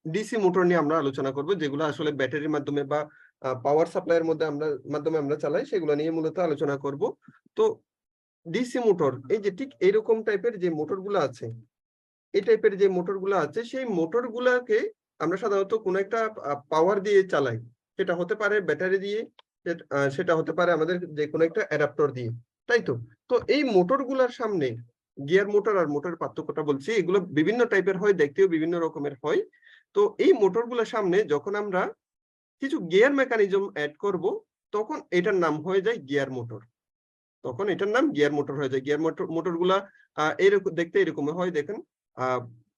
DC motor নিয়ে আমরা আলোচনা করব, যেগুলো আসলে ব্যাটারির মাধ্যমে বা পাওয়ার সাপ্লাইয়ের মাধ্যমে আমরা চালাই, সেগুলো নিয়ে মূলত আলোচনা করব। তো ডিসি মোটর, এই যে ঠিক এরকম টাইপের যে মোটরগুলো আছে, এই টাইপের যে মোটরগুলো আছে, সেই মোটরগুলোকে আমরা সাধারণত কোনো একটা পাওয়ার দিয়ে চালাই। সেটা হতে পারে ব্যাটারি দিয়ে, সেটা হতে পারে আমাদের যে কোনো একটা অ্যাডাপ্টর দিয়ে, তাই তো? তো এই মোটরগুলোর সামনে গিয়ার মোটর আর মোটরের পার্থক্যটা বলছি, এগুলো বিভিন্ন টাইপের হয়, দেখতেও বিভিন্ন রকমের হয়। তো এই মোটরগুলোর সামনে যখন আমরা কিছু গিয়ার মেকানিজম এড করব, তখন এটার নাম হয়ে যায় গিয়ার মোটর। তখন এটার নাম গিয়ার মোটর হয়ে যায়। গিয়ার মোটরগুলা এরকম দেখতে এরকম হয়, দেখেন।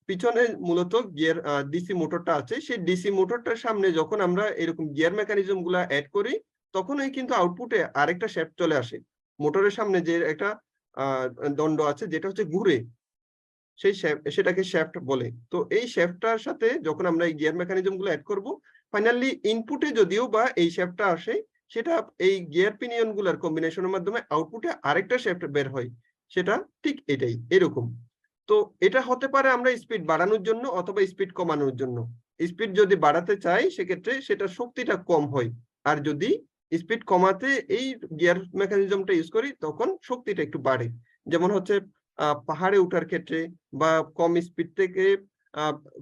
পিছনে মূলত গিয়ার ডিসি মোটরটা আছে। সেই ডিসি মোটরটার সামনে যখন আমরা এরকম গিয়ার মেকানিজম গুলা এড করি, তখনই কিন্তু আউটপুটে আরেকটা শ্যাফট চলে আসে। মোটরের সামনে যে একটা দণ্ড আছে, যেটা হচ্ছে ঘুরে, সেটাকে শ্যাফট বলে। তো এই শ্যাফটটার সাথে যখন আমরা এই গিয়ার মেকানিজম গুলো এড করব, ফাইনালি ইনপুটে যদিও বা এই শ্যাফটটা আসে, সেটা এই গিয়ার পিনিয়ন গুলার কম্বিনেশনের মাধ্যমে আউটপুটে আরেকটা শ্যাফট বের হয়। সেটা ঠিক এটাই, এরকম। তো এটা হতে পারে আমরা স্পিড বাড়ানোর জন্য অথবা স্পিড কমানোর জন্য। স্পিড যদি বাড়াতে চাই, সেক্ষেত্রে সেটার শক্তিটা কম হয়। আর যদি স্পিড কমাতে এই গিয়ার মেকানিজমটা ইউজ করি, তখন শক্তিটা একটু বাড়ে। যেমন হচ্ছে পাহাড়ে উঠার ক্ষেত্রে, বা কম স্পিড থেকে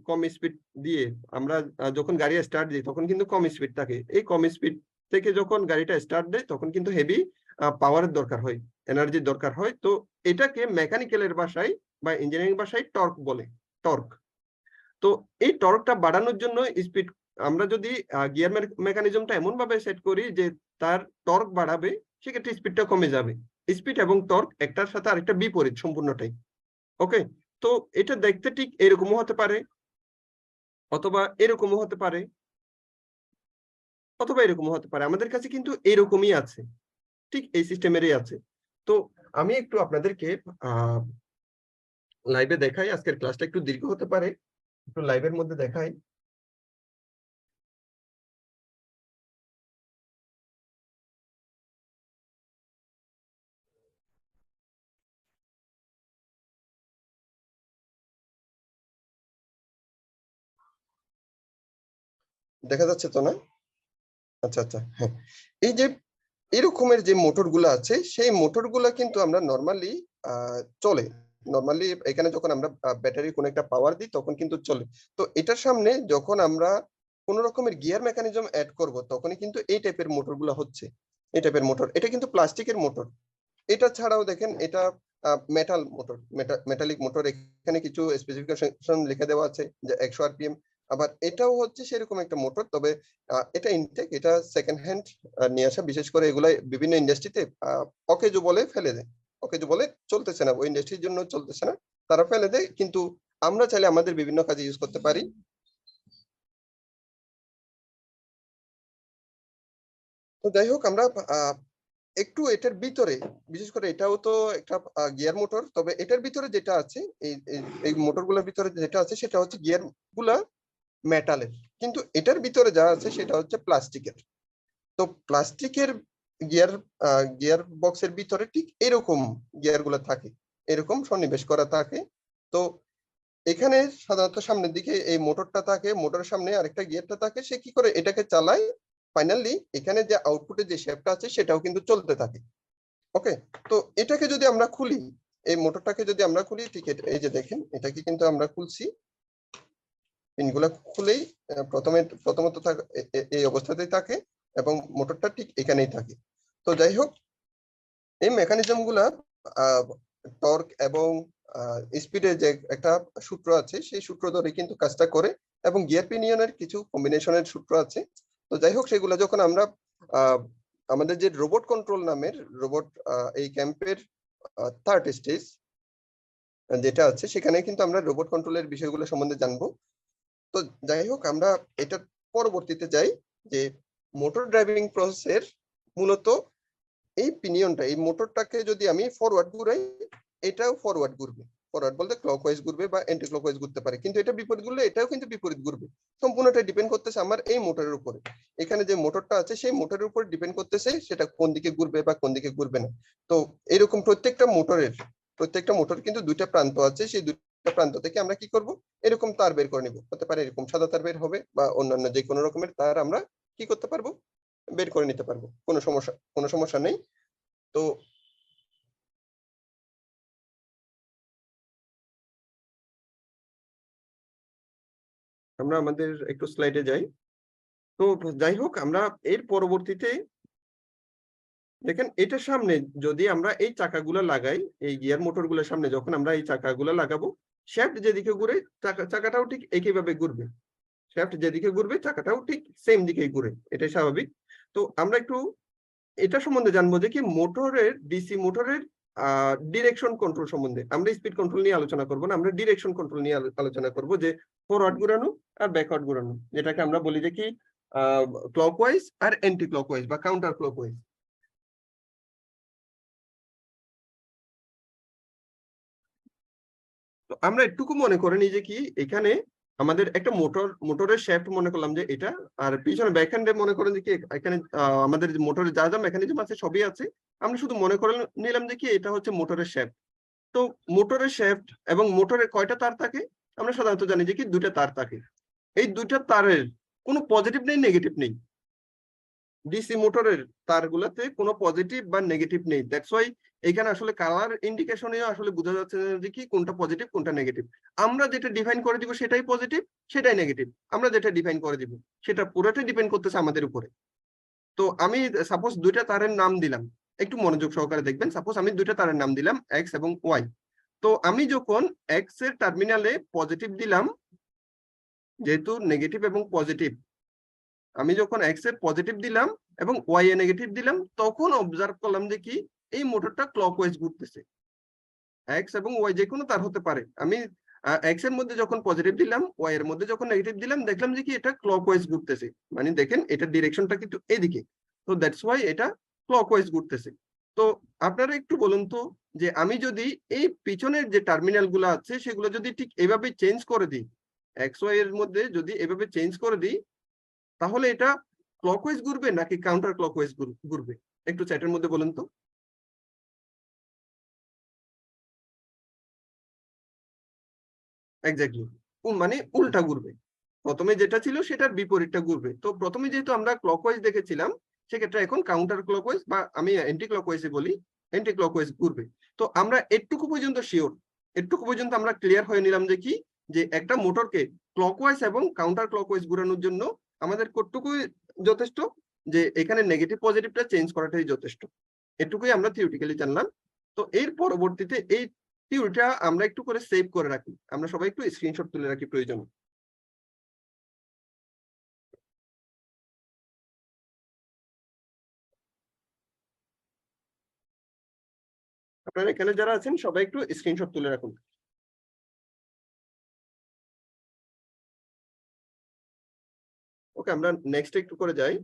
কম স্পিড দিয়ে আমরা যখন গাড়ি স্টার্ট দিই, তখন কিন্তু কম স্পিড থাকে। এই কম স্পিড থেকে যখন গাড়িটা স্টার্ট দেয়, তখন কিন্তু হেভি পাওয়ারের দরকার হয়, এনার্জির দরকার হয়। তো এটাকে মেকানিক্যালের ভাষায় বা ইঞ্জিনিয়ারিং ভাষায় টর্ক বলে, টর্ক। তো এই টর্কটা বাড়ানোর জন্য স্পিড, আমরা যদি গিয়ার মেকানিজমটা এমন ভাবে সেট করি যে তার টর্ক বাড়াবে, সেক্ষেত্রে স্পিডটা কমে যাবে। স্পিড এবং টর্ক একটার সাথে আরেকটা বিপরীত সম্পূর্ণটাই। ওকে? তো এটা দেখতে ঠিক এরকমও হতে পারে, অথবা এরকমও হতে পারে, অথবা এরকমও হতে পারে। আমাদের কাছে কিন্তু এরকমই আছে। ঠিক এই সিস্টেমেরই আছে। তো আমি একটু আপনাদেরকে আ লাইভে দেখাই। আজকের ক্লাসটা একটু দীর্ঘ হতে পারে। একটু লাইভের মধ্যে দেখাই। দেখা যাচ্ছে তো না? আচ্ছা, আচ্ছা। হ্যাঁ। এই যে এরকমের যে মোটরগুলা আছে, সেই মোটরগুলা কিন্তু আমরা নরমালি আ চলে। নরমালি এখানে যখন আমরা ব্যাটারির কোনো একটা পাওয়ার দিই, তখন কিন্তু চলে। তো এটার সামনে যখন আমরা কোন রকমের গিয়ার মেকানিজম এড করব, তখনই কিন্তু এই টাইপের মোটরগুলা হচ্ছে। এই টাইপের মোটর। এটা কিন্তু প্লাস্টিকের মোটর। এটা ছাড়াও দেখেন, এটা মেটাল মোটর, মেটালিক মোটর। এখানে কিছু স্পেসিফিকেশন লিখে দেওয়া আছে যে 100 আরপিএম। আবার এটাও হচ্ছে সেরকম একটা মোটর, তবে এটা ইনটেক, এটা সেকেন্ড হ্যান্ড নিয়ে আসা। বিশেষ করে এগুলা বিভিন্ন ইন্ডাস্ট্রিতে অকেজো বলে ফেলে দেয়। অকেজো বলে চলতেছে না, ওই ইন্ডাস্ট্রির জন্য চলতেছে না, তারা ফেলে দেয়। কিন্তু আমরা চাইলে আমাদের বিভিন্ন কাজে ইউজ করতে পারি। তো যাই হোক, আমরা একটু এটার ভিতরে, বিশেষ করে এটাও তো একটা গিয়ার মোটর, তবে এটার ভিতরে যেটা আছে, এই মোটরগুলোর ভিতরে যেটা আছে, সেটা হচ্ছে গিয়ার গুলা মেটালের, কিন্তু এটার ভিতরে যা আছে সেটা হচ্ছে প্লাস্টিকের। তো প্লাস্টিকের গিয়ার গিয়ার বক্সের ভিতরে ঠিক এরকম গিয়ার গুলা থাকে, এরকম সন্নিবেশ করা থাকে। তো এখানে সাধারণত সামনের দিকে এই মোটরটা থাকে, মোটরের সামনে আরেকটা গিয়ারটা থাকে। সে কি করে এটাকে চালায়, ফাইনালি এখানে যে আউটপুটে যে শেপটা আছে, সেটাও কিন্তু চলতে থাকে। ওকে? তো এটাকে যদি আমরা খুলি, এই মোটরটাকে যদি আমরা খুলি, ঠিক এই যে দেখেন, এটাকে কিন্তু আমরা খুলছি। পিনগুলা খুলেই প্রথমত এই অবস্থাতেই থাকে, এবং মোটরটা ঠিক এখানেই থাকে। তো যাই হোক, এই মেকানিজম গুলা টর্ক এবং স্পিডের যে একটা সূত্র আছে, সেই সূত্র ধরে কিন্তু কাজটা করে, এবং গিয়ার পিনিয়নের কিছু কম্বিনেশনের সূত্র আছে। তো যাই হোক, সেগুলো যখন আমরা আহ, আমাদের যে রোবট কন্ট্রোল নামের রোবট, এই ক্যাম্পের থার্ড স্টেজ যেটা আছে, সেখানে কিন্তু আমরা রোবট কন্ট্রোলের বিষয়গুলো সম্বন্ধে জানবো। তো যাই হোক, আমরা এটার পরবর্তীতে যাই, যে মোটর ড্রাইভিং প্রসেসের মূলত এই পিনিয়নটা, এই মোটরটাকে যদি আমি ফরওয়ার্ড ঘুরাই, এটাও ফরওয়ার্ড ঘুরবে। ফরওয়ার্ড বলতে ক্লকওয়াইজ ঘুরবে বা অ্যান্টি ক্লকওয়াইজ ঘুরতে পারে, কিন্তু এটা বিপরীত ঘুরলে এটাও কিন্তু বিপরীত ঘুরবে। সম্পূর্ণটা ডিপেন্ড করতেছে আমার এই মোটরের উপরে। এখানে যে মোটরটা আছে, সেই মোটরের উপর ডিপেন্ড করতেছে সেটা কোন দিকে ঘুরবে বা কোন দিকে ঘুরবে না। তো এরকম প্রত্যেকটা মোটর কিন্তু দুইটা প্রান্ত আছে, সেই প্রত্যেকটা প্রান্ত থেকে আমরা কি করব, এরকম তার বের করে নিব। হতে পারে এরকম সাদা তার বের হবে বা অন্যান্য যে কোনো রকমের তার আমরা কি করতে পারবো, বের করে নিতে পারবো। কোনো সমস্যা নেই। তো আমরা আমাদের একটু স্লাইডে যাই। তো যাই হোক, আমরা এর পরবর্তীতে দেখেন এটার সামনে যদি আমরা এই চাকাগুলা লাগাই, এই গিয়ার মোটরগুলোর সামনে যখন আমরা এই চাকাগুলা লাগাবো, শ্যাফট যেদিকে ঘুরে চাকাটাও ঠিক একইভাবে ঘুরবে। শ্যাফট যেদিকে ঘুরবে চাকাটাও ঠিক সেম দিকেই ঘুরে। এটাই স্বাভাবিক। তো আমরা একটু এটা সম্বন্ধে জানবো যে কি মোটরের, ডিসি মোটরের ডিরেকশন কন্ট্রোল সম্বন্ধে। আমরা স্পিড কন্ট্রোল নিয়ে আলোচনা করব না, আমরা ডিরেকশন কন্ট্রোল নিয়ে আলোচনা করব, যে ফরওয়ার্ড ঘোরানো আর ব্যাকওয়ার্ড ঘোরানো, যেটাকে আমরা বলি যে কি ক্লকওয়াইজ আর অ্যান্টি ক্লকওয়াইজ বা কাউন্টার ক্লকওয়াইজ। তো আমরা একটুকু মনে করে নিই যে কি এখানে আমাদের একটা মোটরের শ্যাফট মনে করলাম যে এটা, আর পিছনে ব্যাক হ্যান্ডে মনে করেন যে কি এখানে আমাদের মোটরের যা যা মেকানিজম আছে সবই আছে। আমরা শুধু মনে করে নিলাম যে কি এটা হচ্ছে মোটরের শ্যাফট। তো মোটরের শ্যাফট এবং মোটরের কয়টা তার থাকে? আমরা সাধারণত জানি যে কি দুইটা তার থাকে। এই দুইটা তারের কোনো পজিটিভ নেই, নেগেটিভ নেই। ডিসি মোটরের তারগুলোতে কোনো পজিটিভ বা নেগেটিভ নেই। দ্যাটস ওয়াই এখানে আসলে কালার ইন্ডিকেশনেও আসলে বোঝা যাচ্ছে না যে কি কোনটা পজিটিভ কোনটা নেগেটিভ। আমরা যেটা ডিফাইন করে দিব সেটাই পজিটিভ, সেটাই নেগেটিভ। আমরা যেটা ডিফাইন করে দিব সেটা পুরোটাই ডিপেন্ড করতেছে আমাদের উপরে। তো আমি সাপোজ দুইটা তারের নাম দিলাম, একটু মনোযোগ সহকারে দেখবেন। সাপোজ আমি দুইটা তারের নাম দিলাম এক্স এবং ওয়াই। তো আমি যখন এক্স এর টার্মিনালে পজিটিভ দিলাম, যেহেতু নেগেটিভ এবং পজিটিভ, আমি যখন এক্স এর পজিটিভ দিলাম এবং ওয়াই এ নেগেটিভ দিলাম, তখন অবজার্ভ করলাম যে কি এই মোটরটা ক্লকওয়াইজ ঘুরতেছে। এক্স এবং ওয়াই যে কোনো তার হতে পারে। আমি এক্স এর মধ্যে যখন পজিটিভ দিলাম, ওয়াই এর মধ্যে যখন নেগেটিভ দিলাম, দেখলাম যে কি এটা ক্লকওয়াইজ ঘুরতেছে। মানে দেখেন এটার ডিরেকশনটা কিন্তু এদিকে। তো দ্যাটস ওয়াই এটা ক্লকওয়াইজ ঘুরতেছে। তো আপনারা একটু বলুন তো, যে আমি যদি এই পিছনের যে টার্মিনাল গুলো আছে সেগুলো যদি ঠিক এভাবে চেঞ্জ করে দিই, এক্স ওয়াই এর মধ্যে যদি এভাবে চেঞ্জ করে দিই, তাহলে এটা ক্লকওয়াইজ ঘুরবে নাকি কাউন্টার ক্লকওয়াইজ ঘুরবে? একটু চ্যাটের মধ্যে বলুন তো। এক্স্যাক্টলি, মানে উল্টা ঘুরবে। প্রথমে যেটা ছিল সেটার বিপরীতটা ঘুরবে। তো প্রথমে যেহেতু আমরা ক্লকওয়াইজ দেখেছিলাম, সেক্ষেত্রে এখন কাউন্টার ক্লকওয়াইজ বা আমি অ্যান্টি ক্লকওয়াইজে বলি, অ্যান্টি ক্লকওয়াইজ ঘুরবে। তো আমরা এটুকু পর্যন্ত শিওর, এটুকু পর্যন্ত আমরা ক্লিয়ার হয়ে নিলাম যে কি, যে একটা মোটরকে ক্লকওয়াইজ এবং কাউন্টার ক্লকওয়াইজ ঘোরানোর জন্য আমাদের কতটুকু যথেষ্ট, যে এখানে নেগেটিভ পজিটিভটা চেঞ্জ করাটাই যথেষ্ট। এটুকুই আমরা থিওরিটিক্যালি জানলাম। তো এর পরবর্তীতে এই থিওরিটা আমরা একটু করে সেভ করে রাখি, আমরা সবাই একটু স্ক্রিনশট তুলে রাখি প্রয়োজন। আপনারা এখানে যারা আছেন সবাই একটু স্ক্রিনশট তুলে রাখুন। ওকে, আমরা নেক্সট একটু করে যাই।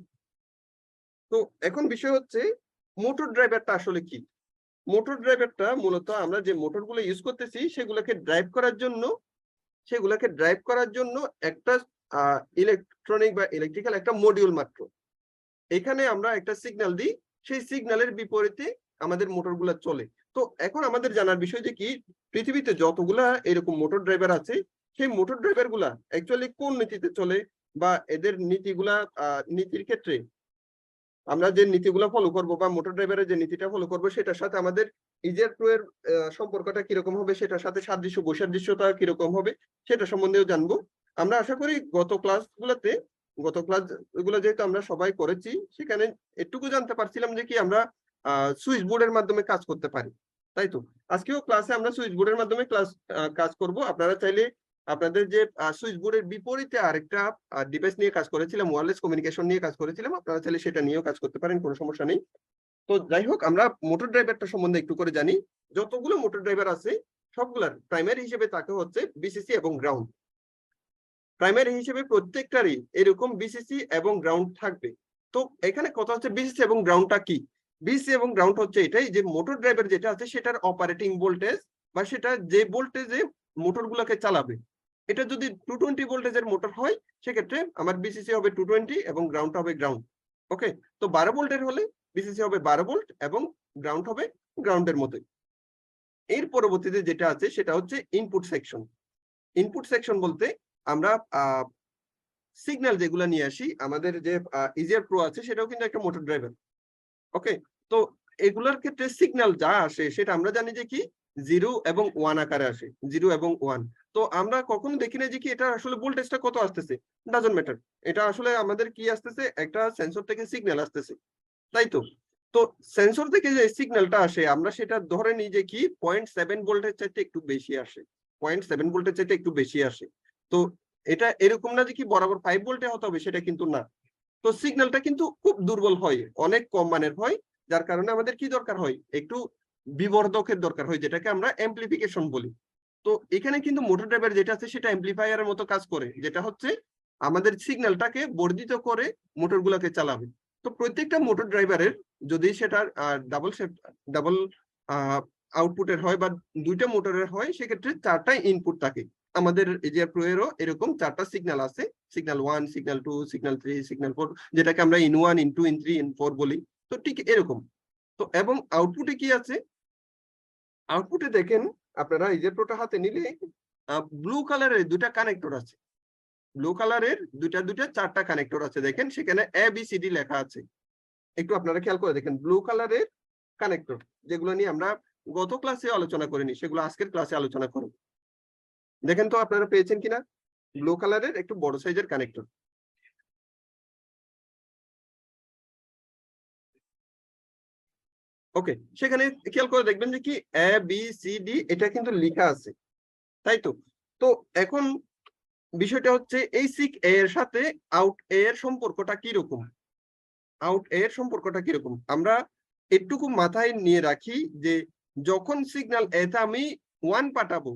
তো এখন বিষয় হচ্ছে মোটর ড্রাইভারটা আসলে কি? মোটর ড্রাইভারটা মূলত আমরা যে মোটরগুলো ইউজ করতেছি সেগুলোকে ড্রাইভ করার জন্য একটা ইলেকট্রনিক বা ইলেকট্রিক্যাল একটা মডিউল মাত্র। এখানে আমরা একটা সিগন্যাল দিই, সেই সিগন্যালের বিপরীতে আমাদের মোটরগুলো চলে। তো এখন আমাদের জানার বিষয় যে কি, পৃথিবীতে যতগুলা এরকম মোটর ড্রাইভার আছে, সেই মোটর ড্রাইভার গুলা অ্যাকচুয়ালি কোন নীতিতে চলে, বা এদের নীতিগুলা নীতির ক্ষেত্রে আমরা যে নীতিগুলো ফলো করব বা মোটর ড্রাইভারের যে নীতিটা ফলো করব, সেটার সাথে আমাদের ইজের টু এর সম্পর্কটা কিরকম হবে, সেটার সাথে সাদৃশ্য বৈসাদৃশ্যতা কিরকম হবে, সেটা সম্বন্ধেও জানবো। আমরা আশা করি গত ক্লাসগুলো যেহেতু আমরা সবাই করেছি, সেখানে একটুকু জানতে পারছিলাম যে কি আমরা সুইচ বোর্ডের মাধ্যমে কাজ করতে পারি, তাই তো? আজকেও ক্লাসে আমরা সুইচ বোর্ডের মাধ্যমে কাজ করব। আপনারা চাইলে আপনাদের যে সুইচ বোর্ডের বিপরীতে আরেকটা ডিভাইস নিয়ে কাজ করেছিলাম, ওয়্যারলেস কমিউনিকেশন নিয়ে কাজ করেছিলাম, আপনারা চাইলে সেটা নিয়েও কাজ করতে পারেন, কোনো সমস্যা নেই। তো যাই হোক, আমরা মোটর ড্রাইভারটা সম্বন্ধে একটু করে জানি। যতগুলো মোটর ড্রাইভার আছে সবগুলার প্রাইমারি হিসেবে থাকে হচ্ছে বিসিসি এবং গ্রাউন্ড। প্রাইমারি হিসেবে প্রত্যেকটারই এরকম বিসিসি এবং গ্রাউন্ড থাকবে। তো এখানে কথা হচ্ছে বিসিসি এবং গ্রাউন্ডটা কি? বিসিসি এবং গ্রাউন্ড হচ্ছে এটাই, যে মোটর ড্রাইভার যেটা আছে সেটার অপারেটিং ভোল্টেজ, বা সেটা যে ভোল্টেজে মোটর গুলাকে চালাবে। এটা যদি 220 ভোল্টেজের মোটর হয়, সেক্ষেত্রে আমার বিসিসি হবে 220 এবং গ্রাউন্ড হবে গ্রাউন্ড। ওকে, তো 12 ভোল্টের হলে বিসিসি হবে 12 ভোল্ট এবং গ্রাউন্ড হবে গ্রাউন্ডের মতোই। এর পরবর্তীতে যেটা আছে সেটা হচ্ছে ইনপুট সেকশন। ইনপুট সেকশন বলতে আমরা সিগন্যাল যেগুলো নিয়ে আসি, আমাদের যে ইজিয়ার প্রো আছে সেটাও কিন্তু একটা মোটর ড্রাইভার। ওকে, তো এগুলোর ক্ষেত্রে সিগন্যাল যা আসে সেটা আমরা জানি যে কি 0 এবং 1 আকারে আসে, 0 এবং 1। তো আমরা কখনো দেখি না যে কি এটা আসলে ভোল্টেজটা কত আসতেছে, ডাজন্ট ম্যাটার। এটা আসলে আমাদের কি আসতেছে, একটা সেন্সর থেকে সিগন্যাল আসতেছে, তাই তো? তো সেন্সর থেকে যে সিগন্যালটা আসে আমরা সেটা ধরে নিই যে কি 0.7 ভোল্টের চাইতে একটু বেশি আসে, 0.7 ভোল্টের চাইতে একটু বেশি আসে। তো এটা এরকম না যে কি বরাবর 5 ভোল্টে হতে হবে, সেটা কিন্তু না। তো সিগন্যালটা কিন্তু খুব দুর্বল হয়, অনেক কম মানের হয়, যার কারণে আমাদের কি দরকার হয়, একটু বিবর্ধকের দরকার হয়, যেটাকে আমরা অ্যাম্প্লিফিকেশন বলি। তো এখানে কিন্তু মোটর ড্রাইভার যেটা আছে সেটা অ্যাম্প্লিফায়ারের মতো কাজ করে, যেটা হচ্ছে আমাদের সিগন্যালটাকে বর্ধিত করে মোটরগুলোকে চালাবে। তো প্রত্যেকটা মোটর ড্রাইভারের যদি সেটা ডাবল আউটপুটের হয় বা দুইটা মোটরের হয়, সেক্ষেত্রে 4টা ইনপুট থাকে। আমাদের এজিআর প্রো এরও এরকম 4টা সিগন্যাল আছে, সিগন্যাল 1, সিগন্যাল 2, সিগন্যাল 3, সিগন্যাল 4, যেটাকে আমরা ইন 1, ইন 2, ইন 3, ইন 4 বলি। তো ঠিক এরকম। তো এবং আউটপুটে কি আছে, আউটপুটে দেখেন আপনারা এজিআর প্রোটা হাতে নিলে ব্লু কালারের দুইটা কানেক্টর আছে, ব্লু কালারের দুইটা 4টা কানেক্টর আছে, দেখেন সেখানে ABCD লেখা আছে। একটু আপনারা খেয়াল করে দেখেন ব্লু কালারের কানেক্টর, যেগুলো নিয়ে আমরা গত ক্লাসে আলোচনা করিনি, সেগুলো আজকের ক্লাসে আলোচনা করব। দেখেন তো আপনারা পেয়েছেন কিনা ব্লু কালারের একটু বড় সাইজের কানেক্টর। ওকে, সেখানে খেয়াল করে দেখবেন যে কি ABCD এটা কিন্তু লেখা আছে, তাই তো? তো এখন বিষয়টা হচ্ছে এই সিক এ এর সাথে আউট এ এর সম্পর্কটা কি রকম, আউট এ এর সম্পর্কটা কি রকম আমরা একটুকু মাথায় নিয়ে রাখি যে যখন সিগন্যাল এ তে আমি 1 পাঠাবো,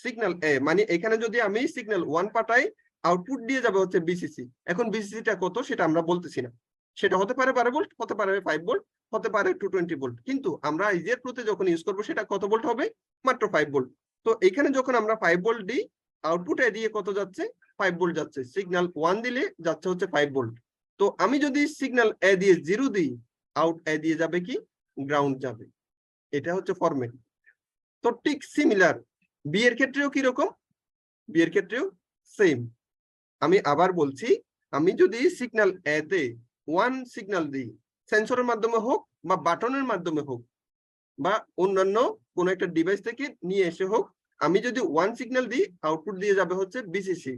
সিগন্যাল এ মানে এখানে যদি আমি সিগন্যাল 1 পাঠাই, আউটপুট দিয়ে যাবে হচ্ছে বিসিসি। এখন বিসিসিটা কত সেটা আমরা বলতেছি না, সেটা হতে পারে 12 ভোল্ট, হতে পারে 5 ভোল্ট, হতে পারে 220 ভোল্ট, কিন্তু আমরা ইজিআর প্রোতে যখন ইউজ করব সেটা কত ভোল্ট হবে, মাত্র 5 ভোল্ট। তো এখানে যখন আমরা 5 ভোল্ট দিই, আউটপুট এ দিয়ে কত যাচ্ছে, 5 ভোল্ট যাচ্ছে, সিগন্যাল 1 দিলে যাচ্ছে হচ্ছে 5 ভোল্ট। তো আমি যদি সিগন্যাল এ দিয়ে 0 দিই, আউট এ দিয়ে যাবে কি গ্রাউন্ড যাবে, এটা হচ্ছে ফরম্যাট। তো ঠিক সিমিলার বি এর ক্ষেত্রেও কি রকম, বি এর ক্ষেত্রেও সেম। আমি আবার বলছি, আমি যদি সিগন্যাল এ তে 1 সিগন্যাল দিই, সেন্সরের মাধ্যমে হোক বা বাটনের মাধ্যমে হোক বা অন্যান্য কোন একটা ডিভাইস থেকে নিয়ে এসে হোক, আমি যদি 1 সিগন্যাল দিই, আউটপুট দিয়ে যাবে হচ্ছে বিসিসি,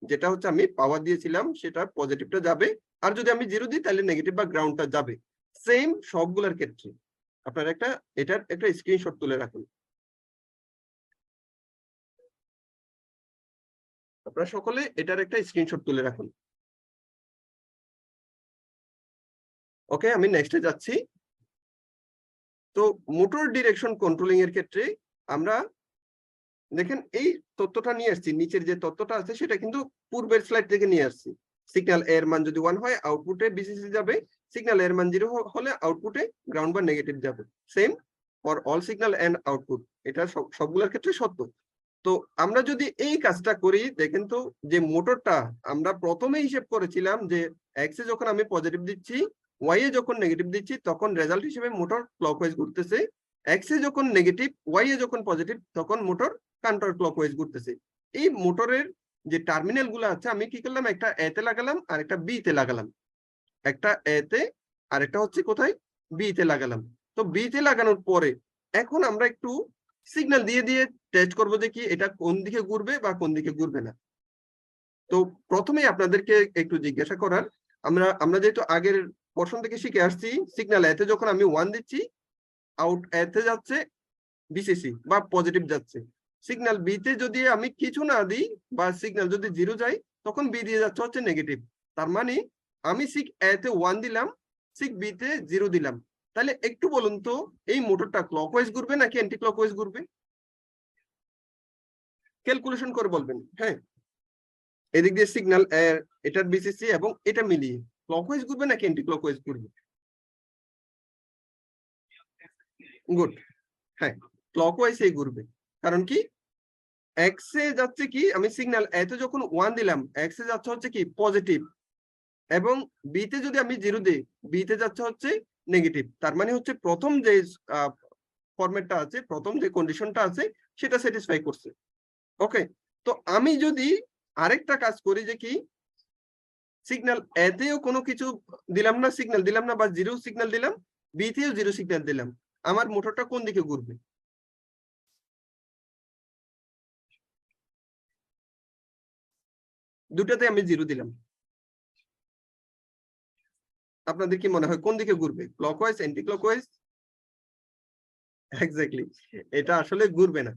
যেটা হচ্ছে আমি পাওয়ার দিয়েছিলাম সেটা পজিটিভটা যাবে, আর যদি আমি 0 দিই তাহলে নেগেটিভ বা গ্রাউন্ডটা যাবে। সেম সবগুলোর ক্ষেত্রে। আপনারা এটার একটা স্ক্রিনশট তুলে রাখুন। আপনারা সকলে এটার একটা স্ক্রিনশট তুলে রাখুন। ওকে, আমি নেক্সটে যাচ্ছি। তো মোটর ডিরেকশন কন্ট্রোলিং এর ক্ষেত্রে আমরা দেখেন এই তথ্যটা নিয়ে আসছি, নিচের যে তথ্যটা আছে সেটা কিন্তু পূর্বের স্লাইড থেকে নিয়ে আসছি। সিগন্যাল এর মান যদি 1 হয়, আউটপুটে বিসিসি যাবে, সিগন্যাল এর মান 0 হলে আউটপুটে গ্রাউন্ড বা নেগেটিভ যাবে। Same for all signal and output, এটা সবগুলোর ক্ষেত্রে সত্য। তো আমরা যদি এই কাজটা করি, দেখেন তো যে মোটরটা আমরা প্রথমে হিসেব করেছিলাম যে এক্স এ যখন আমি পজিটিভ দিচ্ছি, ওয়াই এ যখন নেগেটিভ দিচ্ছি, তখন রেজাল্ট হিসেবে মোটর ক্লকওয়াইজ ঘুরতেছে। এক্স এ যখন নেগেটিভ, ওয়াই এ যখন পজিটিভ, তখন মোটর কাউন্টার ক্লকওয়াইজ ঘুরতেছে। এই মোটরের যে টার্মিনাল গুলো আছে, আমি কি করলাম, একটা এ তে লাগালাম আর একটা বি তে লাগালাম, একটা এ তে আর একটা হচ্ছে কোথায়, বি তে লাগালাম। তো বি তে লাগানোর পরে এখন আমরা একটু সিগন্যাল দিয়ে দিয়ে টেস্ট করবো যে কি এটা কোন দিকে ঘুরবে বা কোন দিকে ঘুরবে না। তো প্রথমেই আপনাদেরকে একটু জিজ্ঞাসা করার, আমরা যেহেতু আগের পোরশন থেকে শিখে আসছি, সিগন্যাল এতে যখন আমি 1 দিচ্ছি, আউট এতে যাচ্ছে বিসিসি বা পজিটিভ যাচ্ছে। সিগন্যাল বি তে যদি আমি কিছু না দিই বা সিগন্যাল যদি 0 যায়, তখন বি দিয়ে যাচ্ছে হচ্ছে নেগেটিভ। তার মানে আমি সিগ এ তে 1 দিলাম, সিগ বি তে 0 দিলাম। তাহলে একটু বলুন তো এই মোটরটা ক্লকওয়াইজ ঘুরবে নাকি অ্যান্টি ক্লকওয়াইজ ঘুরবে? ক্যালকুলেশন করে বলবেন। হ্যাঁ, এদিক দিয়ে সিগন্যাল এটার বিসিসি এবং এটা মিলিয়ে ক্লকওয়াইজ ঘুরবে নাকি অ্যান্টি ক্লকওয়াইজ ঘুরবে? গুড। হ্যাঁ, ক্লকওয়াইজই ঘুরবে। কারণ কি, এক্স এ যাচ্ছে কি, আমি সিগন্যাল এ তে যখন 1 দিলাম, এক্স এ যাচ্ছে হচ্ছে কি পজিটিভ, এবং বি তে যদি আমি 0 দিই, বি তে যাচ্ছে হচ্ছে নেগেটিভ। তার মানে হচ্ছে প্রথম যে ফরম্যাটটা আছে, প্রথম যে কন্ডিশনটা আছে সেটা স্যাটিসফাই করছে। ওকে, তো আমি যদি আরেকটা কাজ করি যে কি, সিগন্যাল এতেও কোনো কিছু দিলাম না, সিগন্যাল দিলাম না, বা জিরো সিগন্যাল দিলাম, বি তেও জিরো সিগন্যাল দিলাম, আমার মোটরটা কোন দিকে ঘুরবে? দুটাতে আমি জিরো দিলাম, আপনাদের কি মনে হয় কোন দিকে ঘুরবে? Clockwise, anti clockwise? এক্স্যাক্টলি, এটা আসলে ঘুরবে না,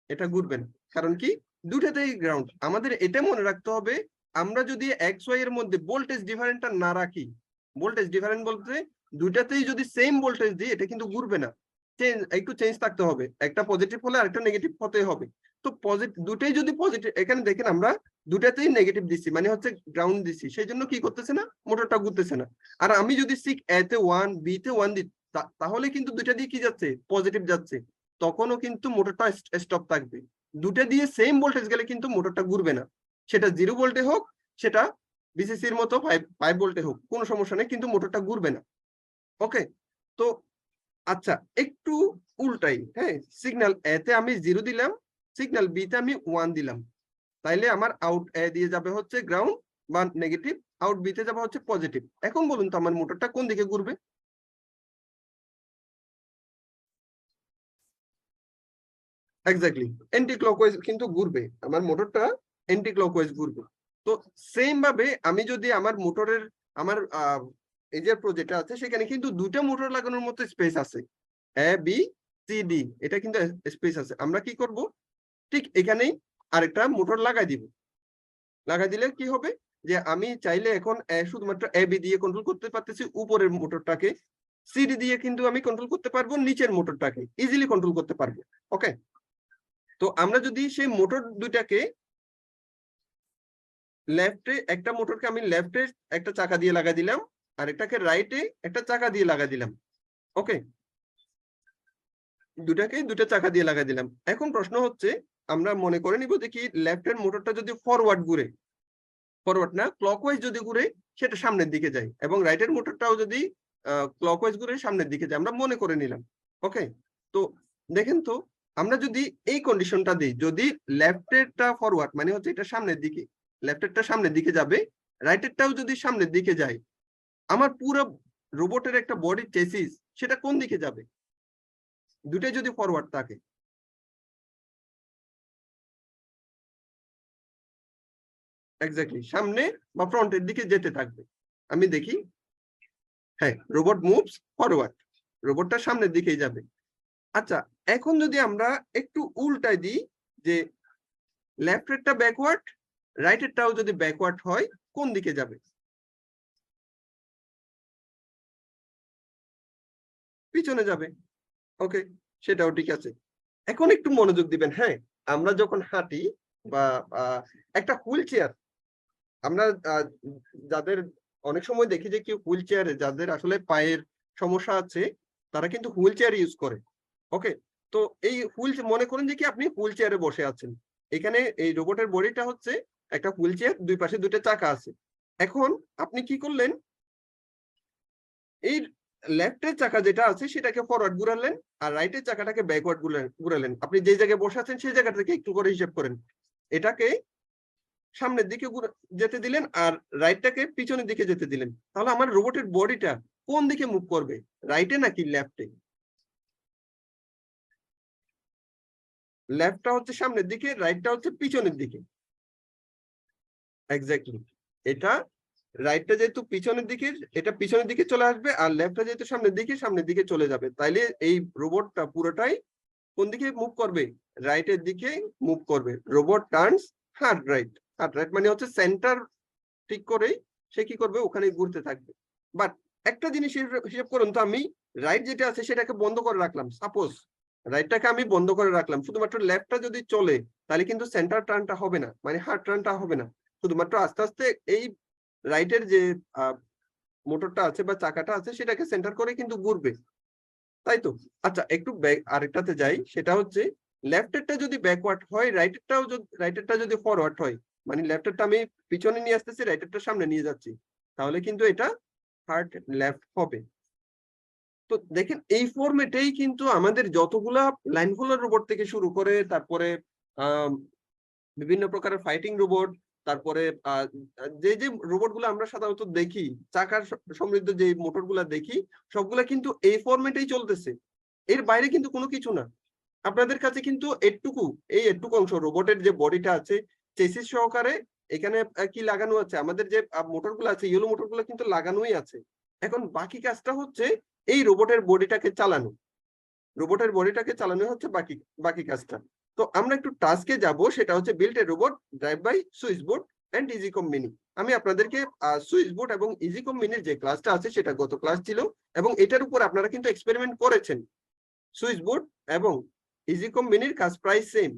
এটা ঘুরবে না। কারণ কি, দুটাতেই গ্রাউন্ড। আমাদের এটা মনে রাখতে হবে, আমরা যদি এক্স ওয়াই এর মধ্যে ভোল্টেজ ডিফারেন্টটা না রাখি, ভোল্টেজ ডিফারেন্ট বলতে দুটাতেই যদি সেম ভোল্টেজ দিই, এটা কিন্তু ঘুরবে না, একটু চেঞ্জ থাকতে হবে, একটা পজিটিভ হলে আরেকটা নেগেটিভ হতে হবে। তো পজিটিভ, দুটাই যদি পজিটিভ, এখানে দেখেন আমরা দুটাতেই নেগেটিভ দিচ্ছি, মানে হচ্ছে গ্রাউন্ড দিচ্ছি, সেই জন্য কি করতেছে না, মোটরটা ঘুরতেছে না। আর আমি যদি সিক এ তে 1, বি তে 1 দিই, তাহলে কিন্তু দুটা দিয়ে কি যাচ্ছে, পজিটিভ যাচ্ছে, তখনও কিন্তু মোটরটা স্টপ থাকবে। দুটা দিয়ে সেম ভোল্টেজ গেলে কিন্তু মোটরটা ঘুরবে না, সেটা 0 ভোল্টে হোক, সেটা বিসিসির মতো 5 ভোল্টে হোক, কোনো সমস্যা নেই, কিন্তু মোটরটা ঘুরবে না। ওকে, তো আচ্ছা, একটু উল্টাই, হ্যাঁ, সিগন্যাল এ তে আমি 0 দিলাম, সিগন্যাল বি তে আমি 1 দিলাম, তাইলে আমার আউট এ দিয়ে যাবে হচ্ছে গ্রাউন্ড বা নেগেটিভ, আউট বি তে যাবে হচ্ছে পজিটিভ। এখন বলুন তো আমার মোটরটা কোন দিকে ঘুরবে? এক্স্যাক্টলি, অ্যান্টি ক্লকওয়াইজ কিন্তু ঘুরবে, আমার মোটরটা অ্যান্টি ক্লকওয়াইজ ঘুরবে। তো সেম ভাবে আমি যদি আমার মোটরের, আমার এই যে প্রজেক্ট আছে, সেখানে কিন্তু দুটো মোটর লাগানোর মতো স্পেস আছে, এ বি সি ডি, এটা কিন্তু স্পেস আছে। আমরা কি করব, ঠিক এখানেই আরেকটা মোটর লাগাই দিব। লাগাই দিলে কি হবে, যে আমি চাইলে এখন শুধুমাত্র এ বি দিয়ে কন্ট্রোল করতে পারতেছি উপরের মোটরটাকে, সিডি দিয়ে কিন্তু আমি কন্ট্রোল করতে পারবো নিচের মোটরটাকে, ইজিলি কন্ট্রোল করতে পারবো। ওকে, তো আমরা যদি সেই মোটর দুইটাকে লেফটে, একটা মোটরকে আমি লেফটে একটা চাকা দিয়ে লাগাই দিলাম, আর একটাকে রাইটে একটা চাকা দিয়ে লাগাই দিলাম। ওকে, দুটাকে দুটা চাকা দিয়ে লাগাই দিলাম। এখন প্রশ্ন হচ্ছে, আমরা মনে করে নিব যে কি, লেফটের মোটরটা যদি ফরওয়ার্ড ঘুরে, ফরওয়ার্ড না ক্লকওয়াইজ যদি ঘুরে, সেটা সামনের দিকে যায়, এবং রাইটের মোটরটাও যদি ক্লকওয়াইজ ঘুরে সামনের দিকে যায়, আমরা মনে করে নিলাম। ওকে, তো দেখেন তো, আমরা যদি এই কন্ডিশনটা দিই, যদি লেফটেরটা ফরওয়ার্ড মানে হচ্ছে এটা সামনের দিকে, লেফটেরটা সামনের দিকে যাবে, রাইটেরটাও যদি সামনের দিকে যায়, আমার পুরো রোবটের একটা বডি চেসিস সেটা কোন দিকে যাবে? দুটাই যদি ফরওয়ার্ড থাকে, এক্স্যাক্টলি সামনে বা ফ্রন্টের দিকে যেতে থাকবে। আমি দেখি, হ্যাঁ, রোবট মুভস ফরওয়ার্ড, রোবটটা সামনের দিকেই যাবে। আচ্ছা, এখন যদি আমরা একটু উল্টায় দিই, যে লেফটেরটা ব্যাকওয়ার্ড, রাইটেরটাও যদি ব্যাকওয়ার্ড হয়, কোন দিকে যাবে? পিছনে যাবে। ওকে, সেটাও ঠিক আছে। এখন একটু মনোযোগ দিবেন, হ্যাঁ, আমরা যখন হাঁটি বা একটা হুইল চেয়ার, আমরা যাদের অনেক সময় দেখি যে কেউ হুইল চেয়ারে, যাদের আসলে পায়ের সমস্যা আছে, তারা কিন্তু হুইল চেয়ার ইউজ করে। ওকে, তো এই হুইল, মনে করেন যে কি আপনি হুইল চেয়ারে বসে আছেন, এখানে এই রোবটের বডিটা হচ্ছে একটা হুইল চেয়ার, দুই পাশে দুটো চাকা আছে। এখন আপনি কি করলেন, এই লেফটের চাকা যেটা আছে সেটাকে ফরওয়ার্ড ঘুরালেন, আর রাইটের চাকাটাকে ব্যাকওয়ার্ড ঘুরালেন। আপনি যে জায়গায় বসে আছেন সেই জায়গা থেকে একটু করে হিসাব করেন, এটাকে সামনের দিকে যেতে দিলেন, আর রাইটটাকে পিছনের দিকে যেতে দিলেন, তাহলে আমার রোবটের বডিটা কোন দিকে মুভ করবে, রাইটে নাকি লেফটে? লেফটটা হচ্ছে সামনের দিকে, রাইটটা হচ্ছে পিছনের দিকে। এক্স্যাক্টলি, এটা রাইটটা যেহেতু পিছনের দিকে, এটা পিছনের দিকে চলে আসবে, আর লেফটটা যেহেতু সামনের দিকে চলে যাবে। তাইলে এই রোবটটা পুরোটাই কোন দিকে মুভ করবে, রাইটের দিকে মুভ করবে। Robot turns hard right, hard right মানে হচ্ছে সেন্টার ঠিক করেই সে কি করবে, ওখানে ঘুরতে থাকবে। বাট একটা জিনিস হিসেব করুন তো, আমি রাইট যেটা আছে সেটাকে বন্ধ করে রাখলাম, সাপোজ রাইটটাকে আমি বন্ধ করে রাখলাম, শুধুমাত্র লেফটটা যদি চলে, তাহলে কিন্তু সেন্টার টার্নটা হবে না, মানে হার্ড টার্নটা হবে না। শুধুমাত্র আস্তে আস্তে এই রাইটের যে মোটরটা আছে বা চাকাটা আছে সেটাকে সেন্টার করে কিন্তু ঘুরবে, তাই তো? আচ্ছা, একটু আরেকটাতে যাই, সেটা হচ্ছে লেফটেরটা যদি ব্যাকওয়ার্ড হয়, রাইটেরটা যদি ফরওয়ার্ড হয়, মানে লেফটেরটা আমি পিছনে নিয়ে আসতেছি, রাইটেরটা সামনে নিয়ে যাচ্ছি, তাহলে কিন্তু এটা হার্ড লেফট হবে। তো দেখেন এই ফরম্যাটেই কিন্তু আমাদের যতগুলা লাইন ফলোয়ার রোবট থেকে শুরু করে তারপরে বিভিন্ন প্রকারের ফাইটিং রোবট, তারপরে যে রোবট গুলো আমরা সাধারণত দেখি, চাকার সমৃদ্ধ যে মোটর গুলা দেখি, সবগুলা কিন্তু এই ফরম্যাটেই চলতেছে। এর বাইরে কিন্তু কোনো কিছু না। আপনাদের কাছে কিন্তু এটুকু অংশ রোবটের যে বডিটা আছে, চেসিস সহকারে এখানে কি লাগানো আছে, আমাদের যে মোটর গুলো আছে, ইয়েলো মোটর গুলো কিন্তু লাগানোই আছে। এখন বাকি কাজটা হচ্ছে এই রোবটের বডিটাকে চালানো। রোবটের বডিটাকে চালানো হচ্ছে বাকি বাকি কাজটা। তো আমরা একটু টাস্কে যাব, সেটা হচ্ছে build a robot drive by switchboard and EasyCom mini. আমি আপনাদেরকে সুইচবোর্ড এবং ইজিকম মিনির যে ক্লাসটা আছে সেটা গত ক্লাস ছিল, এবং এটার উপর আপনারা কিন্তু এক্সপেরিমেন্ট করেছেন। সুইচবোর্ড এবং ইজিকম মিনির কাজ প্রায় সেম,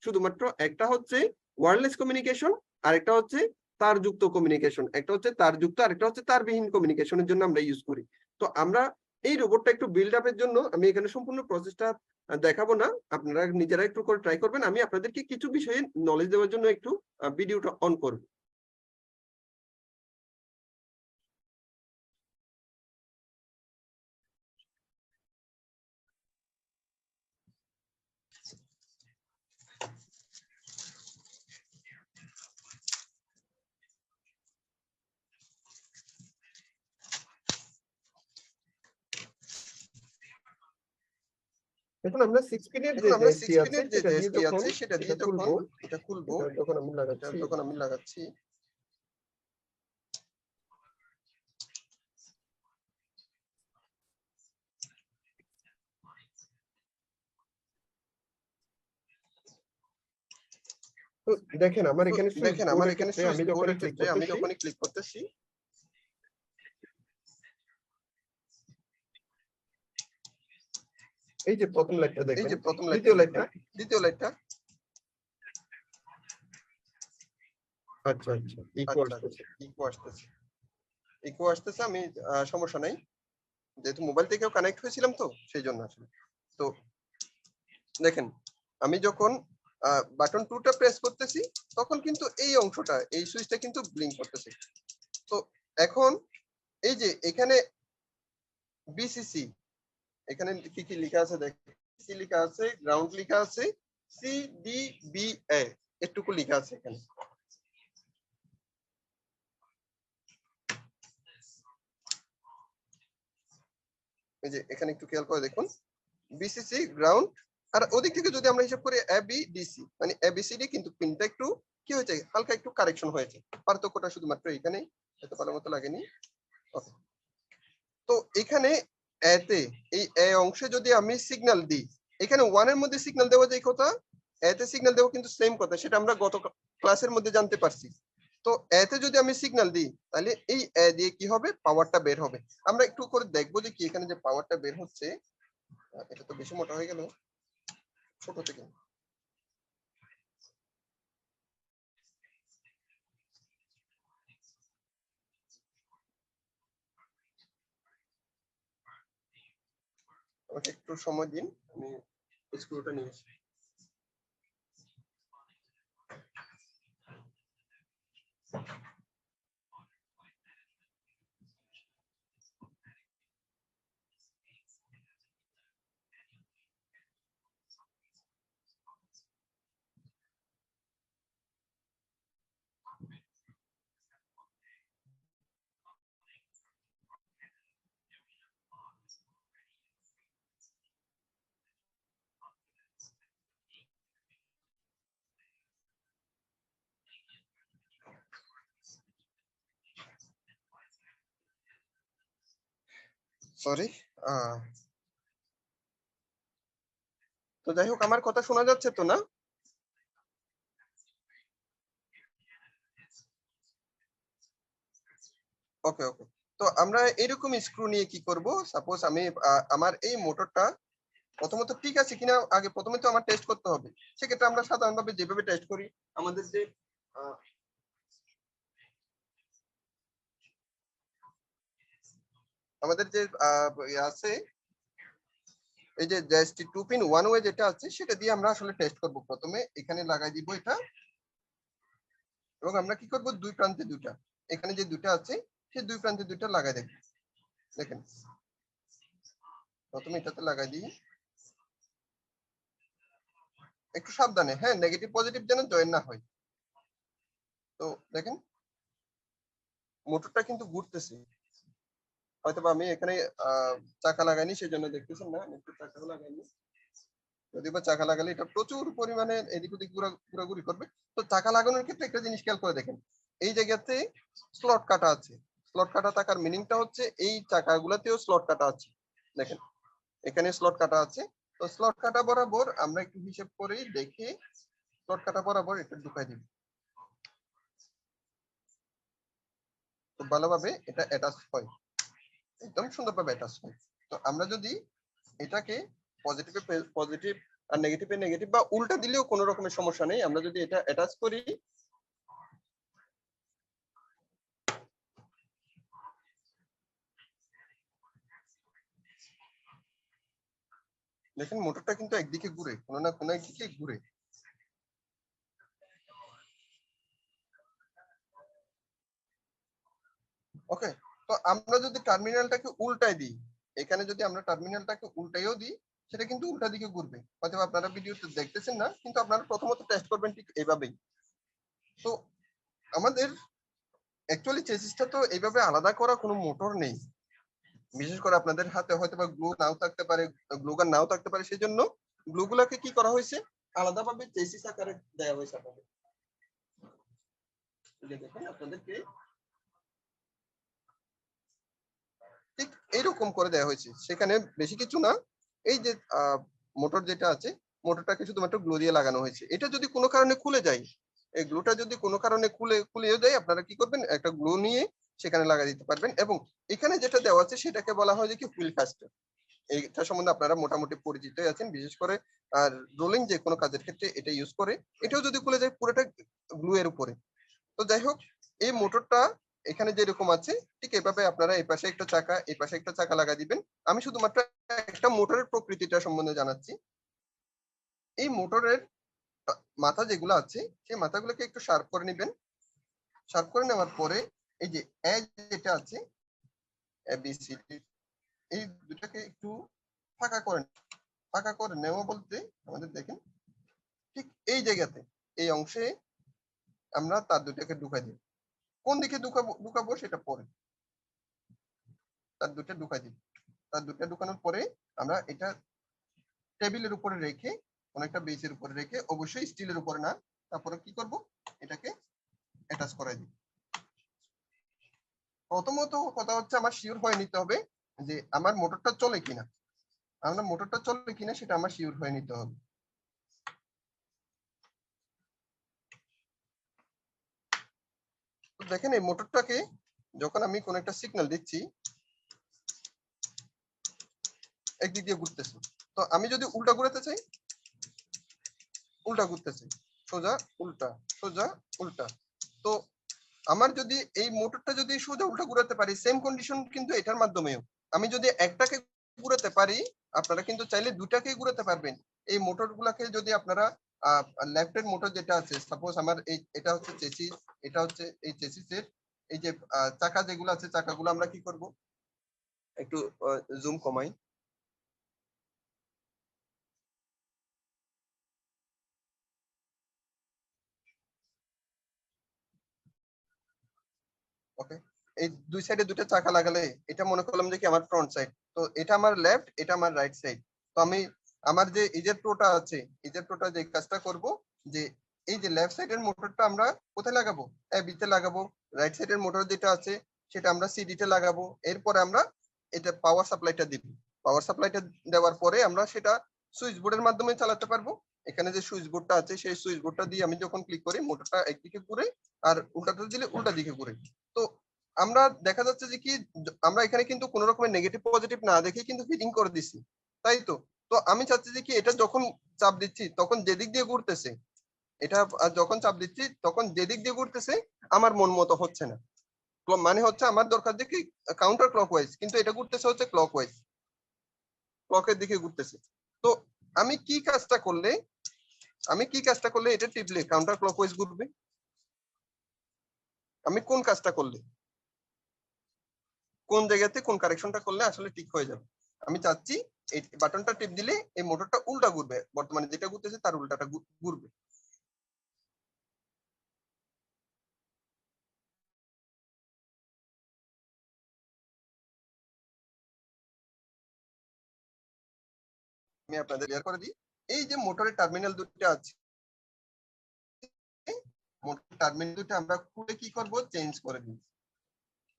শুধুমাত্র একটা হচ্ছে ওয়্যারলেস কমিউনিকেশন, আরেকটা হচ্ছে তারযুক্ত কমিউনিকেশন। একটা হচ্ছে তারযুক্ত, আরেকটা হচ্ছে তারবিহীন কমিউনিকেশনের জন্য আমরা ইউজ করি। তো আমরা এই রোবটটা একটু বিল্ড আপের জন্য আমি এখানে সম্পূর্ণ প্রসেসটা দেখাবো না, আপনারা নিজেরা একটু করে ট্রাই করবেন। আমি আপনাদেরকে কিছু বিষয়ে নলেজ দেওয়ার জন্য একটু ভিডিওটা অন করব। এখন আমরা 6 পিনের যে জেএসপি আছে সেটা দিয়ে যখন এটা খুলবো, যখন আমি লাগাচ্ছি, তো দেখেন আমার এখানে সুইচবোর্ডের ক্ষেত্রে আমি যখনই ক্লিক করতেছি, এই যে প্রথম লাইটটা দেখবেন, দ্বিতীয় লাইটটা আচ্ছা ইকো আসতেছে। আমি সমস্যা নাই, যেহেতু মোবাইল থেকেও কানেক্ট হয়েছিলাম তো সেই জন্য আসলে। তো দেখেন আমি যখন বাটন 2টা প্রেস করতেছি তখন কিন্তু এই অংশটা, এই সুইচটা কিন্তু ব্লিঙ্ক করতেছে। তো এখন এই যে এখানে বিসিসি, এখানে কি কি লেখা আছে দেখেন, সি লেখা আছে, গ্রাউন্ড লেখা আছে, সিডিবিএ এটুকু লেখা আছে এখানে। এই যে এখানে একটু খেয়াল করে দেখুন, বিসিসি গ্রাউন্ড, আর ওদিক থেকে যদি আমরা হিসাব করি এবিডিসি, মানে এবিসিডি, কিন্তু পিনটা একটু কি হয়েছে, হালকা একটু কারেকশন হয়েছে। পার্থক্যটা শুধুমাত্র এখানেই, এত ভালো মতো লাগেনি। তো এখানে এতে এই এ অংশে যদি আমি সিগন্যাল দিই, এখানে 1 এর মধ্যে সিগন্যাল দেওয়া যায় কথা, এতে সিগন্যাল দেওয়া কিন্তু সেম কথা, সেটা আমরা গত ক্লাসের মধ্যে জানতে পারছি। তো এতে যদি আমি সিগন্যাল দিই তাহলে এই এ দিয়ে কি হবে, পাওয়ারটা বের হবে। আমরা একটু করে দেখবো যে কি এখানে যে পাওয়ারটা বের হচ্ছে। এটা তো বেশি মোটা হয়ে গেল, ছোট থেকে আমাকে একটু সময় দিন, আমি স্ক্রুটা নিয়ে আসি। সরি। তো যাই হোক, আমার কথা শোনা যাচ্ছে তো না? ওকে ওকে। তো আমরা এরকম স্ক্রু নিয়ে কি করব, সাপোজ আমি আমার এই মোটরটা প্রথমত ঠিক আছে কিনা আগে প্রথমে তো আমার টেস্ট করতে হবে। সেক্ষেত্রে আমরা সাধারণভাবে যেভাবে টেস্ট করি, আমাদের যে আছে, এই যে জাস্ট 2 পিন 1 ওয়ে যেটা আছে সেটা দিয়ে আমরা আসলে টেস্ট করব। প্রথমে এখানে লাগাই দিব এটা, এবং আমরা কি করব, দুই প্রান্তে দুইটা, এখানে যে দুইটা আছে সেই দুই প্রান্তে দুইটা লাগাই দেব। দেখেন প্রথমে এটাতে লাগাই দিই, একটু সাবধানে, হ্যাঁ, নেগেটিভ পজিটিভ যেন জয়েন না হয়। তো দেখেন মোটরটা কিন্তু ঘুরতেছে, হয়তো আমি এখানে চাকা লাগাইনি সেজন্য দেখতেছেন না, একটু চাকা লাগাইনি, যদি বা চাকা লাগালে এটা প্রচুর পরিমাণে এদিক ওদিক ঘোরাঘুরি করবে। তো চাকা লাগানোর ক্ষেত্রে একটা জিনিস খেয়াল করে দেখেন, এই জায়গাতে স্লট কাটা আছে। স্লট কাটা থাকার মিনিংটা হচ্ছে এই চাকাগুলোতেও স্লট কাটা আছে, দেখেন এখানে স্লট কাটা আছে। তো স্লট কাটা বরাবর আমরা একটু হিসাব করে দেখে স্লট কাটা বরাবর এটা ঢুকাই দিব, খুব ভালোভাবে এটা অ্যাটাচ হয়, একদম সুন্দরভাবে অ্যাটাচ হয়। তো আমরা যদি এটাকে পজিটিভে পজিটিভ আর নেগেটিভে নেগেটিভ বা উল্টা দিলেও কোনো রকমের সমস্যা নেই, আমরা যদি এটা অ্যাটাচ করি, দেখেন মোটরটা কিন্তু একদিকে ঘুরে, কোনো না কোনো একদিকে ঘুরে। ওকে, তো আমরা যদি টার্মিনালটাকে উল্টাই দিই, এখানে যদি আমরা টার্মিনালটাকে উল্টাইও দিই, সেটা কিন্তু উল্টা দিকে ঘুরবে। হয়তো আপনারা ভিডিওতে দেখতেছেন না, কিন্তু আপনারা প্রথমত টেস্ট করবেন ঠিক এইভাবেই। তো আমাদের অ্যাকচুয়ালি চেসিসটা তো এইভাবে আলাদা করা কোনো মোটর নেই, বিশেষ করে আপনাদের হাতে হয়তো বা গ্লু নাও থাকতে পারে, গ্লু গান নাও থাকতে পারে, সেই জন্য গ্লু গুলাকে কি করা হয়েছে, আলাদাভাবে চেসিস আকারে দেওয়া হয়েছে আপনাদের। দেখেন আপনাদেরকে ঠিক এইরকম করে দেওয়া হয়েছে, সেখানে বেশি কিছু না। এই যে মোটর যেটা আছে, মোটরটাকে শুধুমাত্র গ্লু দিয়ে লাগানো হয়েছে। এটা যদি কোনো কারণে খুলে যায়, এই গ্লুটা যদি কোনো কারণে খুলেও যায়, আপনারা কি করবেন, একটা গ্লু নিয়ে সেখানে লাগা দিতে পারবেন। এবং এখানে যেটা দেওয়া আছে সেটাকে বলা হয় যে কি হুইল কাস্টার। এইটা সম্বন্ধে আপনারা মোটামুটি পরিচিত আছেন, বিশেষ করে আর রোলিং যে কোনো কাজের ক্ষেত্রে এটা ইউজ করে। এটাও যদি খুলে যায় পুরোটা গ্লু এর উপরে। তো যাই হোক, এই মোটরটা এখানে যেরকম আছে ঠিক এভাবে আপনারা এই পাশে একটা চাকা, এই পাশে একটা চাকা লাগা দিবেন। আমি শুধুমাত্র একটা মোটরের প্রকৃতিটা সম্বন্ধে জানাচ্ছি। এই মোটরের মাথা যেগুলো আছে সেই মাথাগুলোকে একটু শার্প করে নেবেন। শার্প করে নেওয়ার পরে এই যে যেটা আছে এবিসিডি, এই দুটাকে একটু ফাঁকা করে, ফাঁকা করে নেওয়া বলতে আমাদের দেখেন ঠিক এই জায়গাতে, এই অংশে আমরা তার দুটাকে ঢুকাই দিই। কোন দিকে ঢুকাবো সেটা পরে, তার দুটা ঢুকাই দিই। তার দুটা ঢুকানোর পরে আমরা এটা টেবিলের উপরে রেখে, অনেকটা বেসের উপরে রেখে, অবশ্যই স্টিলের উপরে না, তারপরে কি করব, এটাকে অ্যাটাচ করাই দিই। প্রথমত কথা হচ্ছে আমার শিওর হয়ে নিতে হবে যে আমার মোটরটা চলে কিনা, আমার মোটরটা চলে কিনা সেটা আমার শিওর হয়ে নিতে হবে। তো দেখেন এই মোটরটাকে যখন আমি কোন একটা সিগন্যাল দিচ্ছি, একদিক দিয়ে ঘুরতেছে। তো আমি যদি উল্টা ঘুরাতে চাই, উল্টা ঘুরতেছে, সোজা উল্টা, সোজা উল্টা। তো আমার যদি এই মোটরটা যদি সোজা উল্টা ঘুরাতে পারি, সেম কন্ডিশন কিন্তু এটার মাধ্যমেও। আমি যদি একটাকে ঘুরাতে পারি, আপনারা কিন্তু চাইলে দুটাকেই ঘুরাতে পারবেন। এই মোটর গুলাকে যদি আপনারা লেফটের মোটর যেটা আছে, সাপোজ আমার এই এটা হচ্ছে চেসিস, এটা হচ্ছে এই চেসিসের এই যে চাকা যেগুলো আছে, চাকাগুলো আমরা কি করব, একটু জুম কমাই। ওকে, এই দুই সাইডে দুটো চাকা লাগালে এটা মনে করলাম যে কি আমার ফ্রন্ট সাইড, তো এটা আমার লেফট, এটা আমার রাইট সাইড। তো আমি আমার যে ইজের প্রোটা আছে, ইজের প্রোটা যে কাজটা করব, যে এই যে লেফট সাইডের মোটরটা আমরা কোথায় লাগাবো, বিতে লাগাবো। রাইট সাইডের মোটর যেটা আছে সেটা আমরা সিডিতে লাগাবো। এরপরে আমরা এটা পাওয়ার সাপ্লাইটা দিব। পাওয়ার সাপ্লাইটা দেওয়ার পরে আমরা সেটা সুইচ বোর্ডের মাধ্যমে চালাতে পারবো। এখানে যে সুইচ বোর্ডটা আছে সেই সুইচ বোর্ডটা দিয়ে আমি যখন ক্লিক করি, মোটরটা একদিকে ঘুরে, আর উল্টাটা দিলে উল্টা দিকে ঘুরে। তো আমরা দেখা যাচ্ছে যে কি, আমরা এখানে কিন্তু কোনো রকমের নেগেটিভ পজিটিভ না দেখে কিন্তু ফিটিং করে দিছি, তাই তো। তো আমি চাচ্ছি যে কি এটা যখন চাপ দিচ্ছি তখন যেদিক দিয়ে ঘুরতেছে, এটা যখন চাপ দিচ্ছি তখন যেদিক দিয়ে ঘুরতেছে আমার মন মতো হচ্ছে না। মানে হচ্ছে আমার দরকার যে কি কাউন্টার ক্লকওয়াইজ, কিন্তু এটা ঘুরতেছে হচ্ছে ক্লকওয়াইজ, ক্লকের দিকে ঘুরতেছে। তো আমি কি কাজটা করলে, আমি কি কাজটা করলে এটা টিপলে কাউন্টার ক্লকওয়াইজ ঘুরবে, আমি কোন কাজটা করলে, কোন জায়গাতে কোন কারেকশনটা করলে আসলে ঠিক হয়ে যাবে। আমি চাচ্ছি এই বাটনটা টিপ দিলে এই মোটরটা উল্টা ঘুরবে, বর্তমানে যেটা ঘুরতেছে তার উল্টাটা ঘুরবে। আমি আপনাদের ক্লিয়ার করে দিই। এই যে মোটরের টার্মিনাল দুটো আছে, মোটর টার্মিনাল দুটো আমরা খুলে কি করব, চেঞ্জ করে দিই।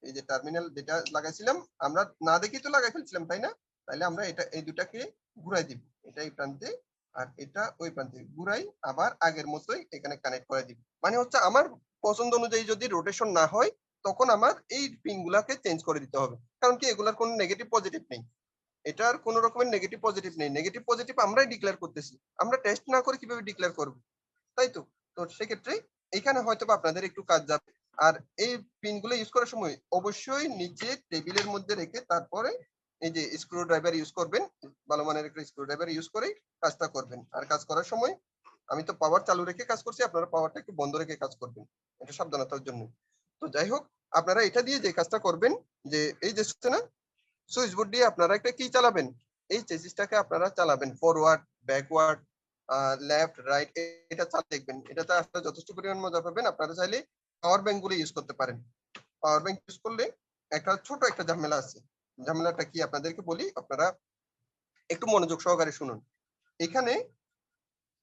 এই যে টার্মিনাল যেটা লাগাইছিলাম আমরা না দেখি তো লাগাই ফেলছিলাম, তাই না? তাহলে আমরা এটা এই দুটাকে ঘুরাই দিব, এটা এই প্রান্তে আর এটা ওই প্রান্তে ঘুরাই, আবার আগের মতোই এখানে কানেক্ট করে দিব। মানে হচ্ছে আমার পছন্দ অনুযায়ী যদি রোটেশন না হয় তখন আমার এই পিন গুলাকে চেঞ্জ করে দিতে হবে, কারণ কি এগুলার কোনো নেগেটিভ পজিটিভ নেই, এটার কোনো রকমের নেগেটিভ পজিটিভ নেই। নেগেটিভ পজিটিভ আমরাই ডিক্লেয়ার করতেছি, আমরা টেস্ট না করে কিভাবে ডিক্লেয়ার করব, তাই তো? তো সেক্ষেত্রে এখানে হয়তো আপনাদের একটু কাজ যাবে। আর এই পিনগুলো ইউজ করার সময় অবশ্যই নিচে টেবিলের মধ্যে রেখে তারপরে এই যে স্ক্রু ড্রাইভার ইউজ করবেন, ভালো মানের একটা স্ক্রু ড্রাইভার ইউজ করেই কাজটা করবেন। আর কাজ করার সময় আমি তো পাওয়ার চালু রেখে কাজ করছি, আপনারা পাওয়ারটা একটু বন্ধ রেখে কাজ করবেন, এটা সাবধানতার জন্য। তো যাই হোক, আপনারা এটা দিয়ে যে কাজটা করবেন, যে এই যে না সুইচ বোর্ড দিয়ে আপনারা একটা কি চালাবেন, এই চেসিসটাকে আপনারা চালাবেন ফরওয়ার্ড, ব্যাকওয়ার্ড, লেফট, রাইট, এটা চালিয়ে দেখবেন। এটাতে আসলে যথেষ্ট পরিমাণ মজা পাবেন। আপনারা চাইলে পাওয়ার ব্যাংক গুলো ইউজ করতে পারেন। পাওয়ার ব্যাংক ইউজ করলে একটা ছোট একটা ঝামেলা আছে। ঝামেলাটা কি আপনাদেরকে বলি, আপনারা একটু মনোযোগ সহকারে শুনুন। এখানে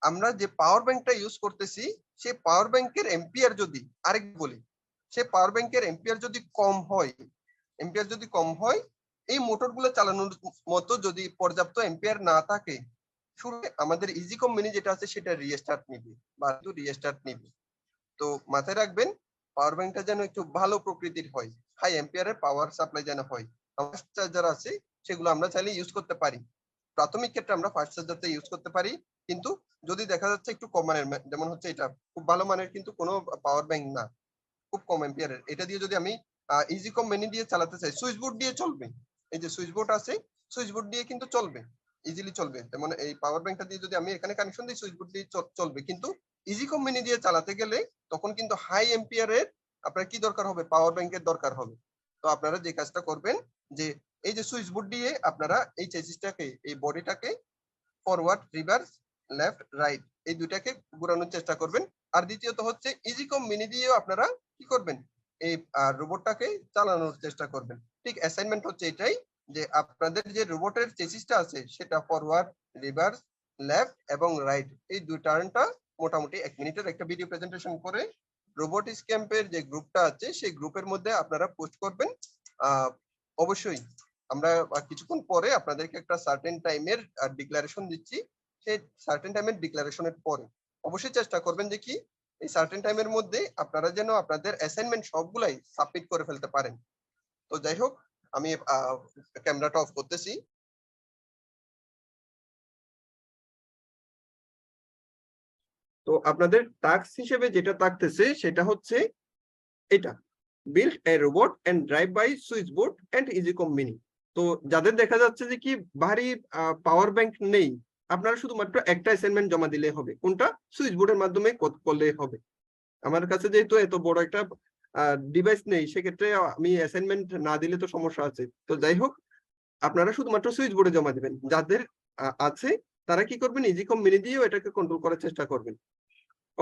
আমরা যে পাওয়ার ব্যাংকটা ইউজ করতেছি, সেই পাওয়ার ব্যাংকের এম্পিয়ার যদি আরেক বলি, সেই পাওয়ার ব্যাংকের এম্পিয়ার যদি কম হয়, এম্পিয়ার যদি কম হয়, এই মোটরগুলো চালানোর মতো যদি পর্যাপ্ত এম্পিয়ার না থাকে, শুরুতে আমাদের ইজিকম মিনি যেটা আছে সেটা রিস্টার্ট নিবে বা রিস্টার্ট নিবে। তো মাথায় রাখবেন, পাওয়ার ব্যাংকটা যেন একটু ভালো প্রকৃতির হয়, হাই এম্পিয়ারের পাওয়ার সাপ্লাই যেন হয়। ফাস্ট চার্জার আছে সেগুলো আমরা চাইলে ইউজ করতে পারি, প্রাথমিক ক্ষেত্রে আমরা ফাস্ট চার্জারটা ইউজ করতে পারি। কিন্তু যদি দেখা যাচ্ছে একটু কম মানের, যেমন হচ্ছে এটা খুব ভালো মানের কিন্তু কোনো পাওয়ার ব্যাংক না, খুব কম এম্পিয়ারের, এটা দিয়ে যদি আমি ইজিকম মিনি দিয়ে চালাতে চাই, সুইচ বোর্ড দিয়ে চলবে। এই যে সুইচ বোর্ড আছে, সুইচ বোর্ড দিয়ে কিন্তু চলবে, ইজিলি চলবে। যেমন এই পাওয়ার ব্যাংকটা দিয়ে যদি আমি এখানে কানেকশন দিই, সুইচ বোর্ড দিয়ে চলবে। কিন্তু ইজিকম মিনি দিয়ে চালাতে গেলে তখন কিন্তু হাই এম্পিয়ারের আপনার কি দরকার হবে, পাওয়ার ব্যাংকের দরকার হবে। তো আপনারা যে কাজটা করবেন, যে এই যে সুইচ বোর্ড দিয়ে আপনারা এই চেসিসটাকে, এই বডিটাকে ফরওয়ার্ড, রিভার্স, লেফট, রাইট এই দুইটাকে ঘোরানোর চেষ্টা করবেন। আর দ্বিতীয়ত হচ্ছে ইজিকম মিনি দিয়েও আপনারা কি করবেন, এই রোবটটাকে চালানোর চেষ্টা করবেন। ঠিক অ্যাসাইনমেন্ট হচ্ছে এটাই, যে আপনাদের যে রোবটের চেসিসটা আছে সেটা ফরওয়ার্ড, রিভার্স, লেফট এবং রাইট এই দুই টার্নটা মোটামুটি 1 মিনিটের একটা ভিডিও প্রেজেন্টেশন করে রোবোটিক্স ক্যাম্পের যে গ্রুপটা আছে সেই গ্রুপের মধ্যে আপনারা পোস্ট করবেন। অবশ্যই আমরা কিছুক্ষণ পরে আপনাদেরকে একটা সার্টেন টাইমের ডিক্লারেশন দিচ্ছি, সেই সার্টেন টাইমের ডিক্লারেশনের পরে অবশ্যই চেষ্টা করবেন যে কি এই সার্টেন টাইমের মধ্যে আপনারা যেন আপনাদের অ্যাসাইনমেন্ট সবগুলাই সাবমিট করে ফেলতে পারেন। তো যাই হোক, আমি ক্যামেরাটা অফ করতেছি। তো আপনাদের টাস্ক হিসেবে যেটা থাকতেছে সেটা হচ্ছে এটা, build a robot and drive by switch board and EasyCom mini. তো যাদের দেখা যাচ্ছে যে কি ভারী পাওয়ার ব্যাংক নেই, আপনারা শুধুমাত্র একটা অ্যাসাইনমেন্ট জমা দিলে হবে, কোনটা, সুইচ বোর্ডের মাধ্যমে করলে হবে। আমার কাছে যেহেতু এত বড় একটা ডিভাইস নেই, সেক্ষেত্রে আমি অ্যাসাইনমেন্ট না দিলে তো সমস্যা আছে। তো যাই হোক, আপনারা শুধুমাত্র সুইচ বোর্ডে জমা দিবেন। যাদের আছে তারা কি করবেন, ইজিকম মিনি দিয়েও এটাকে কন্ট্রোল করার চেষ্টা করবেন।